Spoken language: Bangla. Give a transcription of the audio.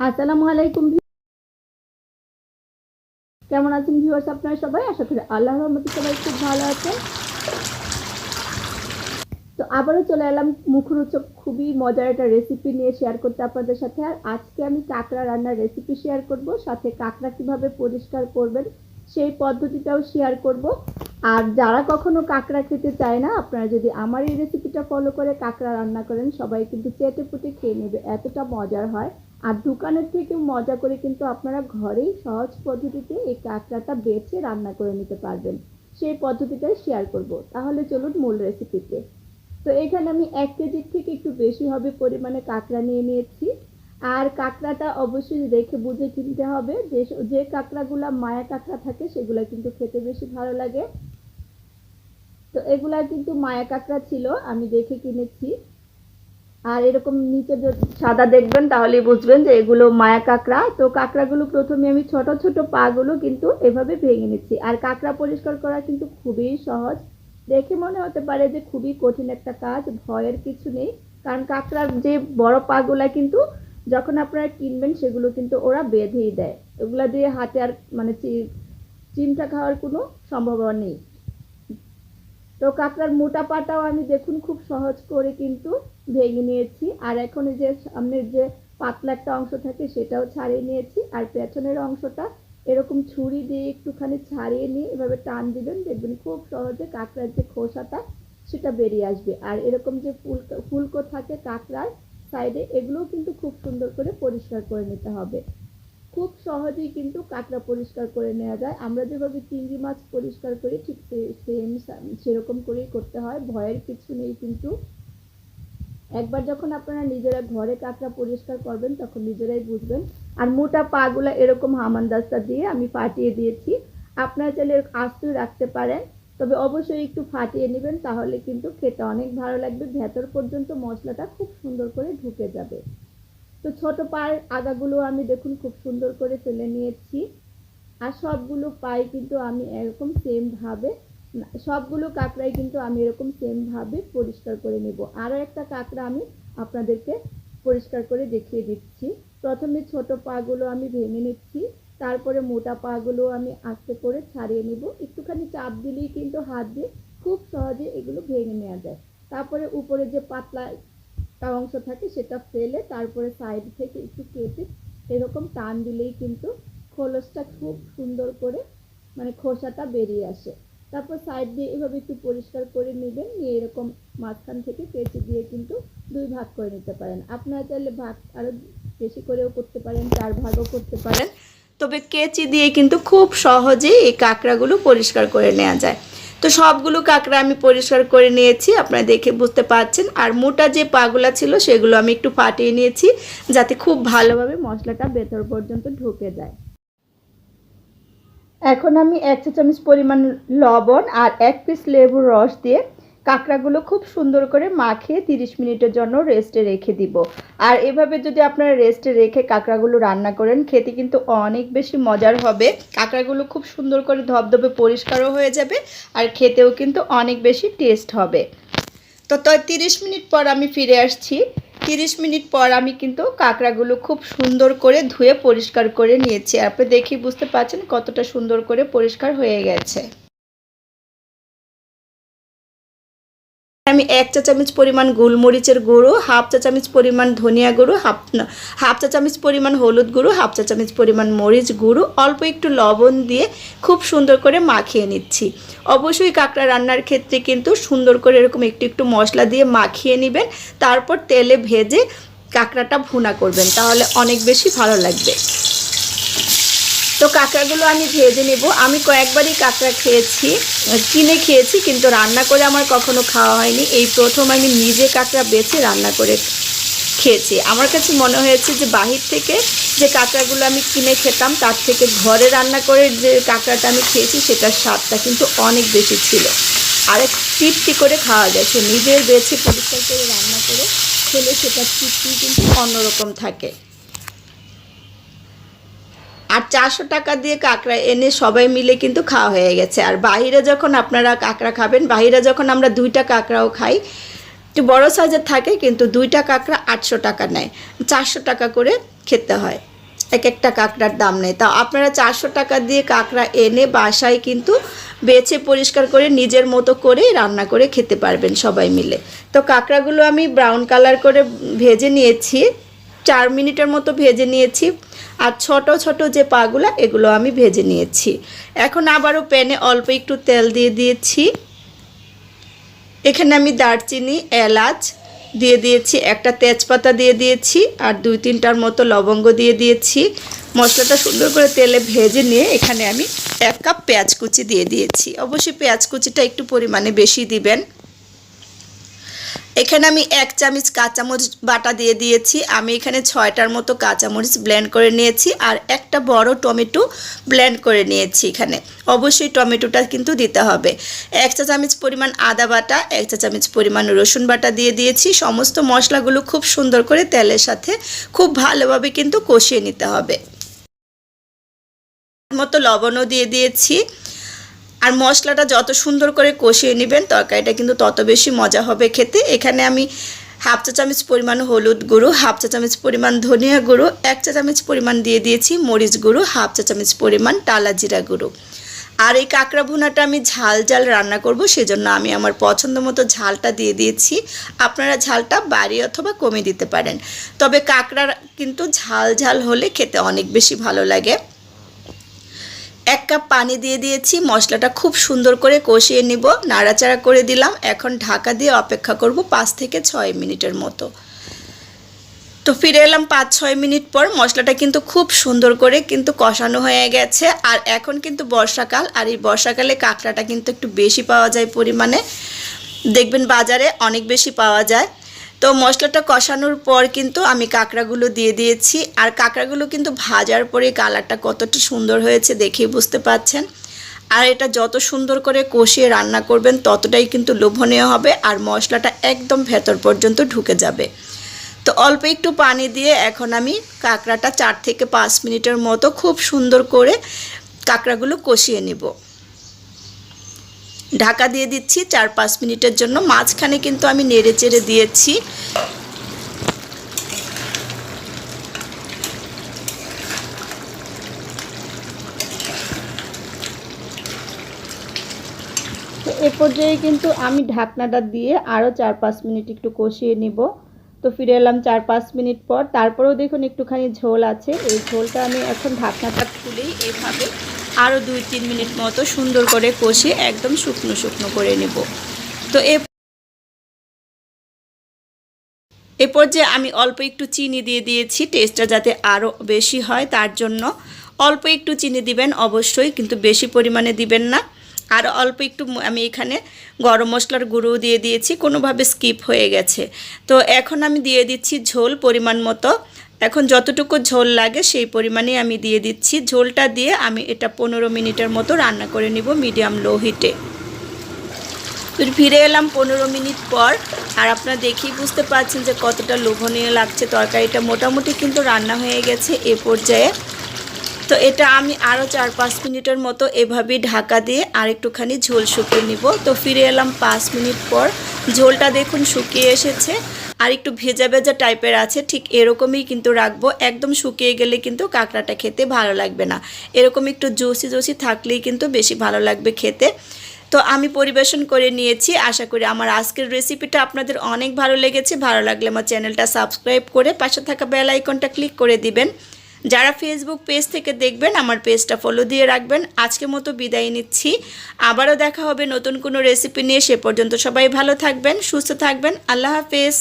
আসসালামু আলাইকুম। কেমন আছেন ভিউয়ার্স আপনারা সবাই? আশা করি আল্লাহর রহমতে সবাই খুব ভালো আছেন। তো আবারও চলে এলাম মুখরোচক খুবই মজার একটা রেসিপি নিয়ে শেয়ার করতে আপনাদের সাথে। আর আজকে আমি কাঁকড়া রান্নার রেসিপি শেয়ার করব, সাথে কাঁকড়া কিভাবে পরিষ্কার করবেন সেই পদ্ধতিটাও শেয়ার করব। আর যারা কখনো কাঁকড়া খেতে চায় না, আপনারা যদি আমার এই রেসিপিটা ফলো করে কাঁকড়া রান্না করেন, সবাই কিন্তু চেটে পুটে খেয়ে নেবে, এতটা মজার হয়। আর দোকানের থেকে মজা করে কিন্তু আপনারা ঘরেই সহজ পদ্ধতিতে এই কাঁকড়াটা বেছে রান্না করে নিতে পারবেন। সেই পদ্ধতিটাই শেয়ার করব। তাহলে চলুন মূল রেসিপিতে। তো এখানে আমি 1 কেজির থেকে একটু বেশি হবে পরিমাণে কাঁকড়া নিয়ে নিয়েছি। আর কাঁকড়াটা অবশ্যই দেখে বুঝে কিনতে হবে। যে কাঁকড়াগুলা মায়া কাঁকড়া থাকে সেগুলা কিন্তু খেতে বেশি ভালো লাগে। তো এগুলা কিন্তু মায়া কাঁকড়া ছিল, আমি দেখে কিনেছি। আর এরকম নিচে সাদা দেখবেন তাহলেই বুঝবেন যে এগুলো মায়া কাঁকড়া। তো কাঁকড়াগুলো প্রথমে আমি ছোট ছোট পাগুলো কিন্তু এভাবে ভেঙে নিচ্ছি। আর কাঁকড়া পরিষ্কার করা কিন্তু খুবই সহজ। দেখে মনে হতে পারে যে খুবই কঠিন একটা কাজ, ভয়ের কিছু নেই। কারণ কাঁকড়ার যে বড় পাগুলা কিন্তু যখন আপনারা কিনবেন সেগুলো কিন্তু ওরা বেঁধেই দেয়। ওগুলা দিয়ে হাতে আর মানে চিমটা খাওয়ার কোনো সম্ভাবনা নেই। তো কাঁকড়ার মোটা পাটাও আমি দেখুন খুব সহজ করে কিন্তু ভেঙে নিয়েছি। আর এখন এই যে সামনের যে পাতলা একটা অংশ থাকে সেটাও ছাড়িয়ে নিয়েছি। আর পেছনের অংশটা এরকম ছুরি দিয়ে একটুখানি ছাড়িয়ে নিয়ে এভাবে টান দিবেন, দেখবেন খুব সহজে কাঁকড়ার যে খোসাটা সেটা বেরিয়ে আসবে। আর এরকম যে ফুলকো থাকে কাঁকড়ার সাইডে, এগুলোও কিন্তু খুব সুন্দর করে পরিষ্কার করে নিতে হবে। খুব সহজেই কিন্তু কাঁকড়া পরিষ্কার করে নেওয়া যায়। আমরা যেভাবে চিংড়ি মাছ পরিষ্কার করি ঠিক সেম সেরকম করেই করতে হয়, ভয়ের কিছু নেই। কিন্তু একবার যখন আপনারা নিজেরা ঘরে কাঁকড়া পরিষ্কার করবেন তখন নিজেরাই বুঝবেন। আর মোটা পাগুলা এরকম হামানদিস্তা দিয়ে আমি ফাটিয়ে দিয়েছি। আপনারা চাইলে আস্তেও রাখতে পারেন, তবে অবশ্যই একটু ফাটিয়ে নেবেন, তাহলে কিন্তু খেতে অনেক ভালো লাগবে। ভেতর পর্যন্ত মশলাটা খুব সুন্দর করে ঢুকে যাবে। তো ছোট পায়ের আগাগুলো আমি দেখুন খুব সুন্দর করে ফেলে নিয়েছি। আর সবগুলো পাই কিন্তু আমি এরকম সেম ভাবে, সবগুলো কাঁকড়াই কিন্তু আমি এরকম সেম ভাবে পরিষ্কার করে নেব। আরও একটা কাঁকড়া আমি আপনাদেরকে পরিষ্কার করে দেখিয়ে দিচ্ছি। প্রথমে ছোট পাগুলো আমি ভেঙে নিচ্ছি, তারপরে মোটা পাগুলো আমি আস্তে করে ছাড়িয়ে নিব। একটুখানি চাপ দিলেই কিন্তু হাত দিয়ে খুব সহজে এগুলো ভেঙে নেওয়া যায়। তারপরে উপরে যে পাতলা অংশ থাকে সেটা ফেলে তারপরে সাইড থেকে একটু কেটে এরকম টান দিলেই কিন্তু খোলসটা খুব সুন্দর করে মানে খোসাটা বেরিয়ে আসে। তারপর সাইড দিয়ে এভাবে একটু পরিষ্কার করে নেবেন, নিয়ে এরকম মাঝখান থেকে কেচি দিয়ে কিন্তু 2 ভাগ করে নিতে পারেন। আপনারা চাইলে ভাগ আরও বেশি করেও করতে পারেন, 4 ভাগও করতে পারেন। তবে কেচি দিয়ে কিন্তু খুব সহজেই এই কাঁকড়াগুলো পরিষ্কার করে নেওয়া যায়। তো সবগুলো কাঁকড়া আমি পরিষ্কার করে নিয়েছি, আপনারা দেখে বুঝতে পারছেন। আর মোটা যে পাগুলা ছিল সেগুলো আমি একটু ফাটিয়ে নিয়েছি, যাতে খুব ভালোভাবে মশলাটা ভেতর পর্যন্ত ঢুকে যায়। এখন আমি 1 চা চামচ পরিমাণ লবণ আর 1 পিস লেবুর রস দিয়ে কাঁকড়াগুলো খুব সুন্দর করে মাখিয়ে 30 মিনিটের জন্য রেস্টে রেখে দিব। আর এভাবে যদি আপনারা রেস্টে রেখে কাঁকড়াগুলো রান্না করেন, খেতে কিন্তু অনেক বেশি মজার হবে। কাঁকড়াগুলো খুব সুন্দর করে ধবধবে পরিষ্কারও হয়ে যাবে, আর খেতেও কিন্তু অনেক বেশি টেস্ট হবে। তো 30 মিনিট পর আমি ফিরে আসছি। 30 মিনিট পর আমি কিন্তু কাঁকড়াগুলো খুব সুন্দর করে ধুয়ে পরিষ্কার করে নিয়েছি। আপনি দেখেই বুঝতে পারছেন কতটা সুন্দর করে পরিষ্কার হয়ে গেছে। আমি 1 চা চামচ পরিমাণ গোলমরিচের গুঁড়ো, হাফ চা চামচ পরিমাণ ধনিয়া গুঁড়ো, হাফ চা চামচ পরিমাণ হলুদ গুঁড়ো, হাফ চা চামচ পরিমাণ মরিচ গুঁড়ো, অল্প একটু লবণ দিয়ে খুব সুন্দর করে মাখিয়ে নিচ্ছি। অবশ্যই কাঁকড়া রান্নার ক্ষেত্রে কিন্তু সুন্দর করে এরকম একটু একটু মশলা দিয়ে মাখিয়ে নেবেন, তারপর তেলে ভেজে কাঁকড়াটা ভুনা করবেন, তাহলে অনেক বেশি ভালো লাগবে। তো কাঁকড়াগুলো আমি ভেজে নেব। আমি কয়েকবারই কাঁকড়া খেয়েছি, কিনে খেয়েছি, কিন্তু রান্না করে আমার কখনো খাওয়া হয়নি। এই প্রথম আমি নিজে কাঁকড়া বেছে রান্না করে খেয়েছি। আমার কাছে মনে হয়েছে যে বাহির থেকে যে কাঁকড়াগুলো আমি কিনে খেতাম তার থেকে ঘরে রান্না করে যে কাঁকড়াটা আমি খেয়েছি সেটার স্বাদটা কিন্তু অনেক বেশি ছিল। আর তৃপ্তি করে খাওয়া গেছে, নিজের বেছে পরিষ্কার করে রান্না করে খেলে সেটার তৃপ্তি কিন্তু অন্যরকম থাকে। আর 400 টাকা দিয়ে কাঁকড়া এনে সবাই মিলে কিন্তু খাওয়া হয়ে গেছে। আর বাইরে যখন আপনারা কাঁকড়া খাবেন, বাইরে যখন আমরা 2টা কাঁকড়াও খাই, একটু বড় সাইজের থাকে, কিন্তু 2টা কাঁকড়া 800 টাকা নেয়, 400 টাকা করে খেতে হয়। এক একটা কাঁকড়ার দাম নেই। তা আপনারা 400 টাকা দিয়ে কাঁকড়া এনে বাসায় কিন্তু বেছে পরিষ্কার করে নিজের মতো করে রান্না করে খেতে পারবেন সবাই মিলে। তো কাঁকড়াগুলো আমি ব্রাউন কালার করে ভেজে নিয়েছি, 4 মিনিটের মতো ভেজে নিয়েছি। আর ছোট ছোট যে পাগুলো এগুলো আমি ভেজে নিয়েছি। এখন আবারও প্যানে অল্প একটু তেল দিয়ে দিয়েছি। এখানে আমি দারচিনি, এলাচ দিয়ে দিয়েছি, একটা তেজপাতা দিয়ে দিয়েছি, আর 2-3টার মতো লবঙ্গ দিয়ে দিয়েছি। মশলাটা সুন্দর করে তেলে ভেজে নিয়ে এখানে আমি 1 কাপ পেঁয়াজ কুচি দিয়ে দিয়েছি। অবশ্যই পেঁয়াজ কুচিটা একটু পরিমাণে বেশি দিবেন। এখানে আমি 1 চামচ কাঁচামরিচ বাটা দিয়ে দিয়েছি। আমি এখানে 6টার মতো কাঁচামরিচ ব্লেন্ড করে নিয়েছি, আর একটা বড় টমেটো ব্লেন্ড করে নিয়েছি। এখানে অবশ্যই টমেটোটা কিন্তু দিতে হবে। 1 চা চামচ পরিমাণ আদা বাটা, 1 চা চামচ পরিমাণ রসুন বাটা দিয়ে দিয়েছি। সমস্ত মশলাগুলো খুব সুন্দর করে তেলের সাথে খুব ভালোভাবে কিন্তু কষিয়ে নিতে হবে। মতো লবণও দিয়ে দিয়েছি। আর মশলাটা যত সুন্দর করে কষিয়ে নেবেন তরকারিটা কিন্তু তত বেশি মজা হবে খেতে। এখানে আমি 1/2 চা চামচ পরিমাণ হলুদ গুঁড়ো, 1/2 চা চামচ পরিমাণ ধনিয়া গুঁড়ো, 1 চা চামচ পরিমাণ দিয়ে দিয়েছি মরিচ গুঁড়ো, 1/2 চা চামচ পরিমাণ টালা জিরা গুঁড়ো। আর এই কাঁকড়া ভুনাটা আমি ঝাল ঝাল রান্না করব, সেজন্য আমি আমার পছন্দ মতো ঝালটা দিয়ে দিয়েছি। আপনারা ঝালটা বাড়িয়ে অথবা কমিয়ে দিতে পারেন, তবে কাঁকড়া কিন্তু ঝাল ঝাল হলে খেতে অনেক বেশি ভালো লাগে। 1 কাপ পানি দিয়ে দিয়েছি। মশলাটা খুব সুন্দর করে কষিয়ে নিব, নাড়াচাড়া করে দিলাম। এখন ঢাকা দিয়ে অপেক্ষা করব 5 থেকে 6 মিনিটের মতো। তো ফিরে এলাম 5-6 মিনিট পর। মশলাটা কিন্তু খুব সুন্দর করে কিন্তু কষানো হয়ে গেছে। আর এখন কিন্তু বর্ষাকাল, আর এই বর্ষাকালে কাঁকড়াটা কিন্তু একটু বেশি পাওয়া যায় পরিমাণে, দেখবেন বাজারে অনেক বেশি পাওয়া যায়। তো মশলাটা কষানোর পর কিন্তু আমি কাঁকড়াগুলো দিয়ে দিয়েছি। আর কাঁকড়াগুলো কিন্তু ভাজার পরে কালারটা কতটা সুন্দর হয়েছে দেখেই বুঝতে পাচ্ছেন। আর এটা যত সুন্দর করে কষিয়ে রান্না করবেন ততটাই কিন্তু লোভনীয় হবে, আর মশলাটা একদম ভেতর পর্যন্ত ঢুকে যাবে। তো অল্প একটু পানি দিয়ে এখন আমি কাঁকড়াটা 4 থেকে 5 মিনিটের মতো খুব সুন্দর করে কাঁকড়াগুলো কষিয়ে নিব। ঢাকা দিয়ে দিচ্ছি 4-5 মিনিটের জন্য। মাঝখানে কিন্তু আমি নেড়ে চেড়ে দিয়েছি। তো এ পর্যায়ে কিন্তু আমি ঢাকনাটা দিয়ে আরও 4-5 মিনিট একটু কষিয়ে নিব। তো ফিরে এলাম 4-5 মিনিট পর। তারপরেও দেখুন একটুখানি ঝোল আছে। এই ঝোলটা আমি এখন ঢাকনাটা খুলেই এভাবে আরও 2-3 মিনিট মতো সুন্দর করে কষিয়ে একদম শুকনো শুকনো করে নেব। তো এ পর্যায়ে আমি অল্প একটু চিনি দিয়ে দিয়েছি, টেস্টটা যাতে আরও বেশি হয় তার জন্য। অল্প একটু চিনি দিবেন অবশ্যই, কিন্তু বেশি পরিমাণে দিবেন না। আর অল্প একটু আমি এখানে গরম মশলার গুঁড়ো দিয়ে দিয়েছি, কোনোভাবে স্কিপ হয়ে গেছে। তো এখন আমি দিয়ে দিচ্ছি ঝোল পরিমাণ মতো। এখন যতটুকু ঝোল লাগে সেই পরিমাণে আমি দিয়ে দিচ্ছি। ঝোলটা দিয়ে আমি এটা 15 মিনিটের মতো রান্না করে নিব মিডিয়াম লো হিটে। ফিরে এলাম 15 মিনিট পর। আর আপনারা দেখেই বুঝতে পারছেন যে কতটা লোভনীয় লাগছে তরকারিটা। মোটামুটি কিন্তু রান্না হয়ে গেছে এ পর্যায়ে। তো এটা আমি আরও 4-5 মিনিটের মতো এভাবেই ঢাকা দিয়ে আর একটুখানি ঝোল শুকিয়ে নিব। তো ফিরে এলাম 5 মিনিট পর। ঝোলটা দেখুন শুকিয়ে এসেছে, আর একটু ভেজা ভেজা টাইপের আছে, ঠিক এরকমই কিন্তু রাখবো। একদম শুকিয়ে গেলে কিন্তু কাঁকড়াটা খেতে ভালো লাগবে না, এরকম একটু জুসি জুসি থাকলেই কিন্তু বেশি ভালো লাগবে খেতে। তো আমি পরিবেশন করে নিয়েছি। আশা করি আমার আজকের রেসিপিটা আপনাদের অনেক ভালো লেগেছে। ভালো লাগলে আমার চ্যানেলটা সাবস্ক্রাইব করে পাশে থাকা বেল আইকনটা ক্লিক করে দিবেন। যারা ফেসবুক পেজ থেকে দেখবেন আমার পেজটা ফলো দিয়ে রাখবেন। আজকের মতো বিদায় নিচ্ছি, আবারও দেখা হবে নতুন কোনো রেসিপি নিয়ে। সে পর্যন্ত সবাই ভালো থাকবেন, সুস্থ থাকবেন। আল্লাহ হাফেজ।